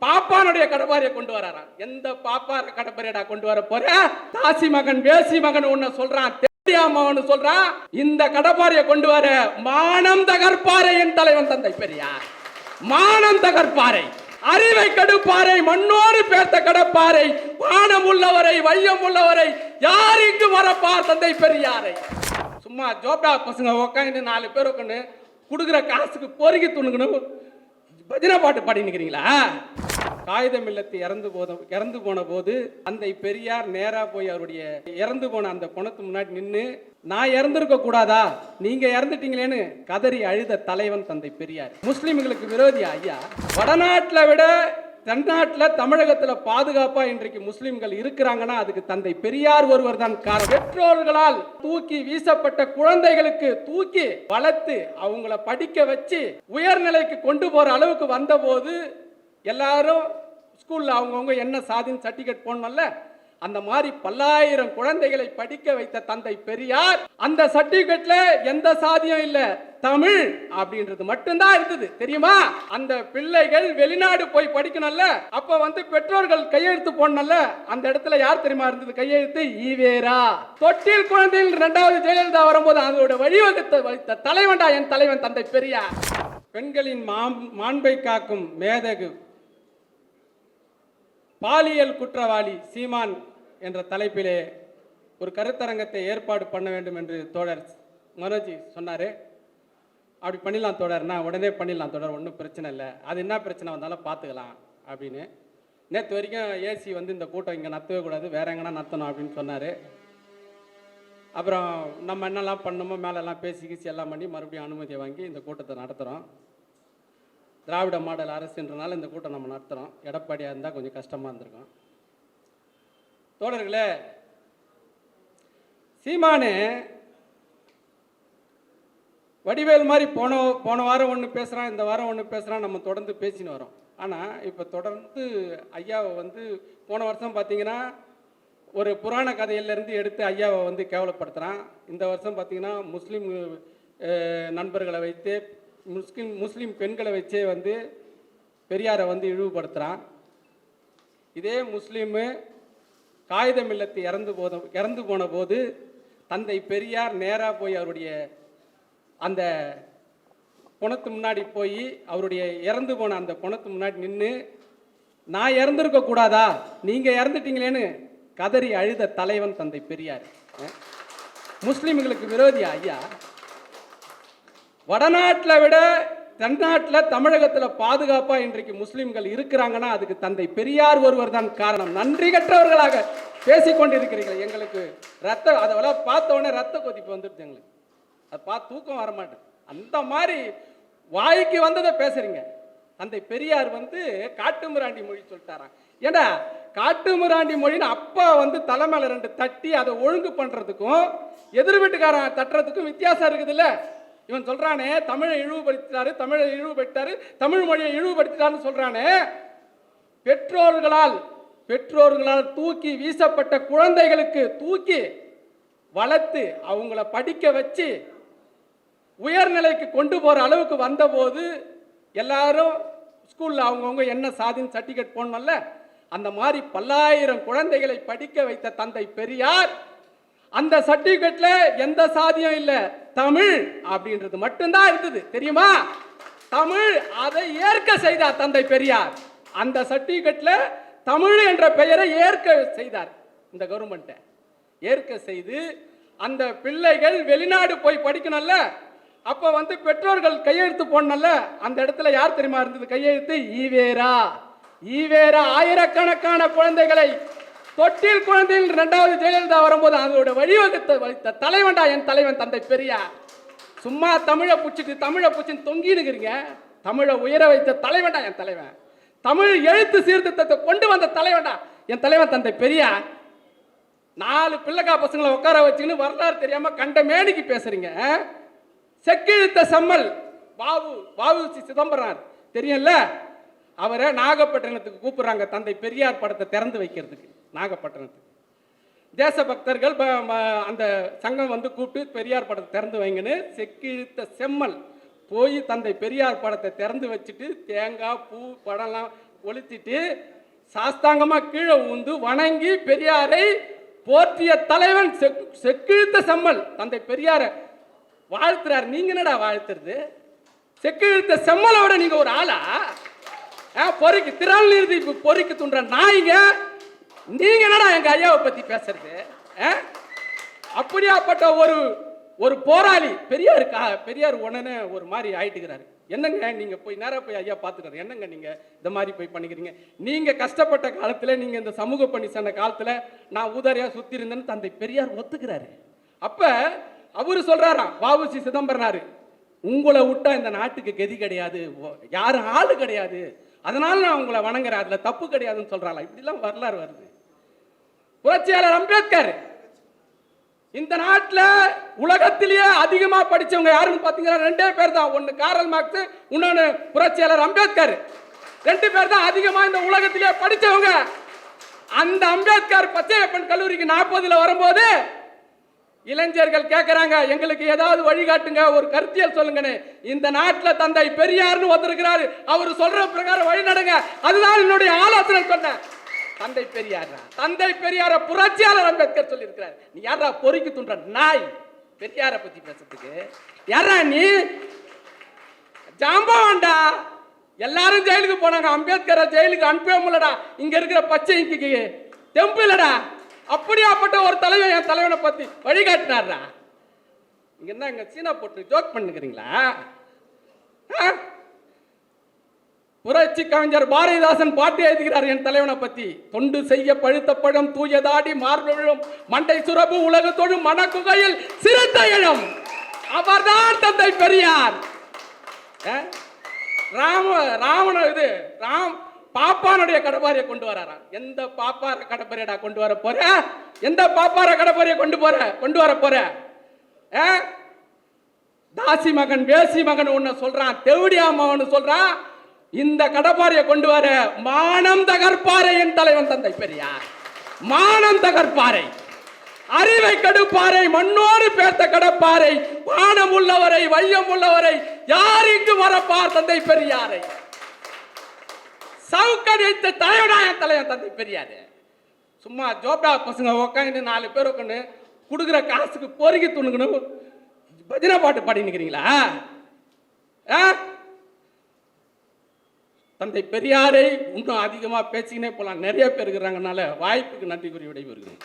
பாப்பானுடைய கடப்பாரியை கொண்டு வராராம். எந்த பாப்பார கடப்பாரியடா கொண்டு வர போற? தாசி மகன் வேசி மகன் ஒன்னு சொல்றான், தெரியாம சொல்றான். இந்த கடப்பாரியை கொண்டு வர மானம் தகர்ப்பாரை என் தலைவன் தந்தை பெரியார். மானம் தகர்ப்பாரை, அறிவை கடுப்பாரை, மண்ணோடு பேர்த்த கடப்பாரை, வானம் உள்ளவரை வையம் உள்ளவரை யார் இங்கு மறப்பார் தந்தை பெரியாரை. சும்மா ஜோப்டா பசங்க உட்காந்து 4 பேர் உட்காந்து கொடுக்குற காசுக்கு பொறுக்கி துணுக்கணும் பஜனை பாட்டு பாடி நிற்கிறீங்களா? காகிதம் இல்லத்து இறந்து போன போது தந்தை பெரியார் நேரா போய் அவருடைய இறந்து போன அந்த பணத்து முன்னாடி நின்று, நான் இறந்திருக்க கூடாதா, நீங்க இறந்துட்டீங்களேன்னு கதறி அழுத தலைவன் தந்தை பெரியார். முஸ்லிம்களுக்கு விரோதியா ஐயா? வடநாட்டில் விட தென்னாட்டில் தமிழகத்தில் பாதுகாப்பா இன்றைக்கு முஸ்லிம்கள் இருக்கிறாங்கன்னா அதுக்கு தந்தை பெரியார் ஒருவர் தான் காரணம். பெற்றோர்களால் தூக்கி வீசப்பட்ட குழந்தைகளுக்கு தூக்கி வளர்த்து அவங்கள படிக்க வச்சு உயர்நிலைக்கு கொண்டு போற அளவுக்கு வந்த போது எல்லாரும் ஸ்கூல்ல அவங்கவுங்க என்ன சாதின்னு சர்டிபிகேட் போடணும்ல, அந்த மாதிரி பல்லாயிரம் குழந்தைகளை படிக்க வைத்த தந்தை பெரியார் அந்த சர்டிபிகேட்ல எந்த சாதியும் இல்ல, தமிழ் அப்படின்றது மட்டும்தான் இருந்தது. தெரியுமா? அந்த பிள்ளைகள் வெளிநாடு போய் படிக்கணும்ல, அப்ப பெற்றோர்கள் கையெழுத்து போடணும்ல, அந்த இடத்துல யார் தெரியுமா இருந்தது கையெழுத்து? ஈவேரா. தொட்டில் குழந்தைகள் 2வது ஜெயலலிதா வரும்போது அதோட வழிவகுத்த வைத்த தலைவன்டா என் தலைவன் தந்தை பெரியார். பெண்களின் மாண்பை காக்கும் மேதகு பாலியல் குற்றவாளி சீமான் என்ற தலைப்பிலே ஒரு கருத்தரங்கத்தை ஏற்பாடு பண்ண வேண்டும் என்று தோழர் மனோஜி சொன்னார். அப்படி பண்ணிடலாம் தோழர்னா, உடனே பண்ணிடலாம் தோழர், ஒன்றும் பிரச்சனை இல்லை, அது என்ன பிரச்சனை வந்தாலும் பார்த்துக்கலாம் அப்படின்னு. நேற்று வரைக்கும் ஏசி இந்த கூட்டம் இங்கே நடத்தவே கூடாது, வேற எங்கன்னா நடத்தணும் அப்படின்னு சொன்னார். அப்புறம் நம்ம என்னெல்லாம் பண்ணணுமோ மேலெல்லாம் பேசி எல்லாம் பண்ணி மறுபடியும் அனுமதியை வாங்கி இந்த கூட்டத்தை நடத்துகிறோம். திராவிட மாடல் அரசுன்றனால இந்த கூட்டம் நம்ம நடத்துகிறோம். எடப்பாடியாக இருந்தால் கொஞ்சம் கஷ்டமாக இருந்திருக்கும். தோழர்களே, சீமானு வடிவேல் மாதிரி போன வாரம் ஒன்று பேசுகிறான், இந்த வாரம் ஒன்று பேசுகிறான், நம்ம தொடர்ந்து பேசின்னு வரோம். ஆனால் இப்போ தொடர்ந்து ஐயாவை போன வருஷம் பார்த்தீங்கன்னா ஒரு புராண கதையிலேருந்து எடுத்து ஐயாவை கேவலப்படுத்துகிறான். இந்த வருஷம் பார்த்தீங்கன்னா முஸ்லீம் நண்பர்களை வைத்து முஸ்லீம் பெண்களை வச்சே பெரியாரை இழிவுபடுத்துகிறான். இதே முஸ்லீமு காகிதம் இல்லத்து இறந்து போன போது தந்தை பெரியார் நேராக போய் அவருடைய அந்த பணத்து முன்னாடி போய் அவருடைய இறந்து போன அந்த பணத்து முன்னாடி நின்று, நான் இறந்திருக்க கூடாதா, நீங்க இறந்துட்டீங்களேன்னு கதறி அழுத தலைவன் தந்தை பெரியார். முஸ்லிம்களுக்கு விரோதியா ஐயா? வடநாட்டில் விட தென்னாட்டில் தமிழகத்தில் பாதுகாப்பா இன்றைக்கு முஸ்லிம்கள் இருக்கிறாங்கன்னா அதுக்கு தந்தை பெரியார் ஒருவர் தான் காரணம். நன்றி கற்றவர்களாக பேசிக்கொண்டிருக்கிறீர்கள். எங்களுக்கு அதெல்லாம் பார்த்த உடனே ரத்த கொதிப்பு வந்துடுது. எங்களுக்கு அதை பார்த்து தூக்கம் வரமாட்டேன். அந்த மாதிரி வாய்க்கு வந்ததை பேசுறீங்க. தந்தை பெரியார் காட்டுமிராண்டி மொழி சொல்லிட்டாராம். ஏன்னா காட்டுமிராண்டி மொழின்னு அப்பா தலைமையில 2 தட்டி அதை ஒழுங்கு பண்றதுக்கும் எதிர் வீட்டுக்காரன் தட்டுறதுக்கும் வித்தியாசம் இருக்குதுல்ல. இவன் சொல்றானே தமிழை இழிவுபடுத்திட்டாரு, தமிழ் மொழியை இழிவுபடுத்திட்டாருன்னு சொல்றானே. பெற்றோர்களால் தூக்கி வீசப்பட்ட குழந்தைகளுக்கு தூக்கி வளர்த்து அவங்கள படிக்க வச்சு உயர்நிலைக்கு கொண்டு போற அளவுக்கு வந்த போது எல்லாரும் ஸ்கூல்ல அவங்கவுங்க என்ன சாதின்னு சர்டிபிகேட் போடணும்ல, அந்த மாதிரி பல்லாயிரம் குழந்தைகளை படிக்க வைத்த தந்தை பெரியார் அந்த சர்டிபிகேட்ல எந்த சாதியும் இல்ல, தமிழ் அப்படின்றது மட்டும்தான் இருந்தது. தெரியுமா? தமிழ், அதை ஏற்க செய்தார் தந்தை பெரியார். அந்த சர்டிபிகேட்ல தமிழ் என்ற பெயரை ஏற்க செய்தார். இந்த கவர்மெண்ட் ஏற்க செய்து அந்த பிள்ளைகள் வெளிநாடு போய் படிக்கணும்ல, அப்ப பெற்றோர்கள் கையெழுத்து போடணும்ல, அந்த இடத்துல யார் தெரியுமா இருந்தது கையெழுத்து? ஈவேரா. ஆயிரக்கணக்கான குழந்தைகளை தொட்டில் குழந்தைகள் 2வது ஜெயலலிதா வரும்போது அதோட வழிவகுத்த வைத்த தலைவன்டா என் தலைவன் தந்தை பெரியார். சும்மா தமிழை பிடிச்சின்னு தொங்கிடுகிறீங்க. தமிழை உயர வைத்த தலைவன்டா என் தலைவன். தமிழ் எழுத்து சீர்திருத்தத்தை கொண்டு வந்த தலைவன்டா என் தலைவன் தந்தை பெரியார். 4 பிள்ளைக்கா பசங்களை உட்கார வச்சுக்கின்னு வரலாறு தெரியாம கண்ட மேனிக்கு பேசுறீங்க. செக்கிழுத்த செம்மல் பாபு சிதம்பரம் தெரியும்ல, அவரை நாகப்பட்டினத்துக்கு கூப்பிடுறாங்க தந்தை பெரியார் படத்தை திறந்து வைக்கிறதுக்கு. நாகப்பட்டினத்துக்கு தேசபக்தர்கள் அந்த சங்கம் கூப்பிட்டு பெரியார் படத்தை திறந்து வைங்கன்னு செக்கிழுத்த செம்மல் போய் தந்தை பெரியார் படத்தை திறந்து வச்சுட்டு தேங்காய் பூ படம்லாம் கொளுத்திட்டு சாஸ்தாங்கமா கீழே ஊந்து வணங்கி பெரியாரை போற்றிய தலைவன் செக்கிழுத்த செம்மல் தந்தை பெரியார வாழ்த்துறாரு. நீங்க என்னடா வாழ்த்துறது? செக்கிழுத்த செம்மலோட நீங்க ஒரு ஆளா? பொறிக்கு திரள்நிறுத்தி பொறிக்கு துன்ற நாய்ங்க நீங்க என்னடா எங்க ஐயாவை பத்தி பேசுறது? அப்படியாப்பட்ட ஒரு போராளி பெரியார் உடனே ஒரு மாதிரி ஆயிட்டுக்கிறாரு. என்னங்க நீங்க போய் நேரா போய் ஐயா பாத்துக்கிறாரு. என்னங்க நீங்க இந்த மாதிரி போய் பண்ணிக்கிறீங்க? நீங்க கஷ்டப்பட்ட காலத்துல, நீங்க இந்த சமூக பணி சொன்ன காலத்துல நான் ஊதாரியா சுத்தி இருந்தேன்னு தந்தை பெரியார் ஒத்துக்கிறாரு. அப்ப அவரு சொல்றாராம், வ.உ.சி. சிதம்பரனாரு, உங்களை விட்டா இந்த நாட்டுக்கு கதி கிடையாது, யாரும் ஆளு கிடையாது, அதனால நான் உங்களை வணங்குறேன், அதுல தப்பு கிடையாதுன்னு சொல்றாங்க. இப்படிலாம் வரலாறு வருது. புரட்சியாளர் அம்பேத்கர் இந்த நாட்டில் உலகத்திலேயே அதிகமா படிச்சவங்க யாருன்னு பாத்தீங்கன்னா 2 பேர் தான். ஒன்னு காரல் மார்க்ஸ், இன்னொன்னு புரட்சியாளர் அம்பேத்கர். 2 பேர் தான் அதிகமா இந்த உலகத்திலேயே படிச்சவங்க. அந்த அம்பேத்கர் பச்சையப்பன் கல்லூரிக்கு 40ல வரும்போது இளைஞர்கள் கேட்கறாங்க, எங்களுக்கு ஏதாவது வழிகாட்டுங்க, ஒரு கருத்தியல் சொல்லுங்கன்னு. இந்த நாட்டில் தந்தை பெரியார்னு வந்திருக்கிறாரு, அவர் சொல்ற பிரகாரம் வழி நடங்க, அதுதான் என்னுடைய ஆலோசனை சொன்னேன். தந்தை பெரியார புரட்சியாளர் அம்பேத்கர் சொல்லி இருக்கிறார். நீ யாரா பொறிக்கு துன்ற நாய் பெரியார பத்தி பேசுறதுக்கு? யாரா நீ? ஜாம்பவான்டா. எல்லாரும் ஜெயிலுக்கு போனாங்க, அம்பேத்கரை ஜெயிலுக்கு அனுப்பவே இங்க இருக்கிற பச்சை தெம்பு இல்லடா. அப்படியாப்பட்ட ஒரு தலைவன் என் தலைவனை பத்தி வழிகாட்டினார்டா. இங்க என்ன இங்க சீனா போட்டு ஜோக் பண்ணுகிறீங்களா? புரட்சி கவிஞர் பாரதிதாசன் பாட்டு எழுதுகிறார் என் தலைவனை பத்தி. தொண்டு செய்ய பழுத்த பழம் தூயதாடி மார்பு விழும் மண்டை சுரப்பு உலக தொழும் மனக்குகையில் சிறுத்த இளம். அவர்தான் தந்தை பெரியார். பாப்பானுடைய கடப்பாரியை கொண்டு வராராம். எந்த பாப்பார கடப்பாரியடா கொண்டு வர போற? எந்த பாப்பார கடப்பாரியை கொண்டு வர போற? தாசி மகன் வேசி மகன் ஒன்னு சொல்றான், தெவுடியா மகன் சொல்றான். இந்த கடப்பாறையை கொண்டு வர மானம் தகர்ப்பாறை என் தலைவன் தந்தை பெரியார். மானம் தகர்ப்பாறை, அறிவை கடுப்பாறை, மண்ணோடு பேர்த்த கடப்பாறை, பானம் உள்ளவரை வையம் உள்ளவரை யார் இங்கு வரப்பார் தந்தை பெரியாரை. சவுக்கடித்த தலைவனா என் தலைவன் தந்தை பெரியாரு. சும்மா ஜோப்டா பசங்க உட்காந்து 4 பேர் உட்காந்து கொடுக்குற காசுக்கு பொறுக்கி துணுக்கணும் பஜனை பாட்டு பாடி நிக்கிறீங்களா? தந்தை பெரியாரை இன்னும் அதிகமாக பேசிக்கினே போகலாம். நிறைய பேர் இருக்கிறாங்கனால வாய்ப்புக்கு நன்றி கூறி விடைபெறுகிறேன்.